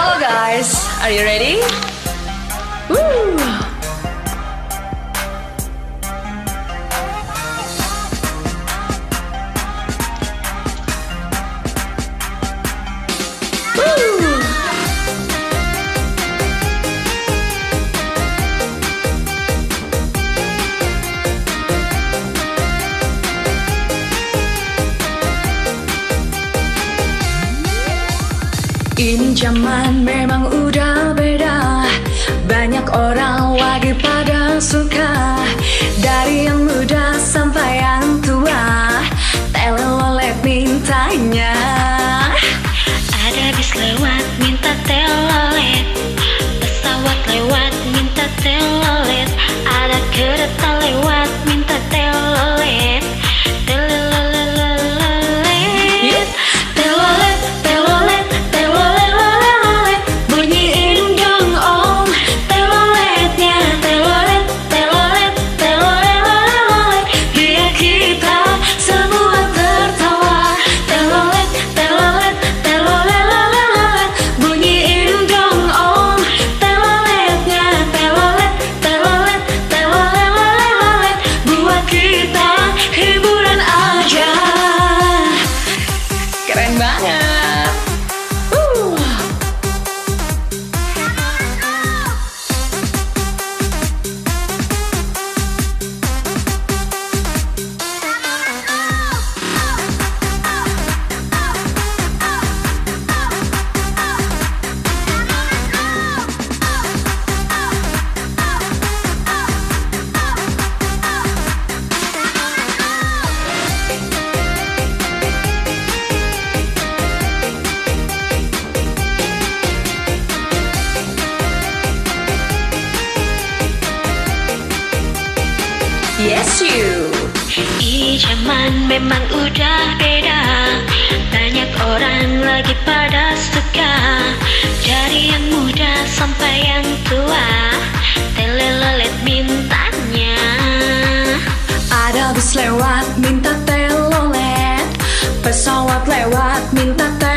Hello guys, are you ready? Woo! Ini zaman memang udah beda. Banyak orang lagi pada suka, dari yang muda sampai yang tua, telelolet mintanya. Ada bis lewat minta telolet, pesawat lewat minta telolet, ada kereta lewat minta telolet. Telolet, telolet, telolet, telolet, bunyiin dong om teloletnya. Telolet, telolet, telolet, biar kita semua tertawa. Telolet, telolet, telolet, bunyiin dong om teloletnya. Telolet, telolet, telolet, buat kita hiburan aja. Keren banget. Yes you. Ini zaman memang udah beda. Banyak orang lagi pada suka, dari yang muda sampai yang tua, telelolet mintanya. Ada bis lewat minta telolet, pesawat lewat minta telolet.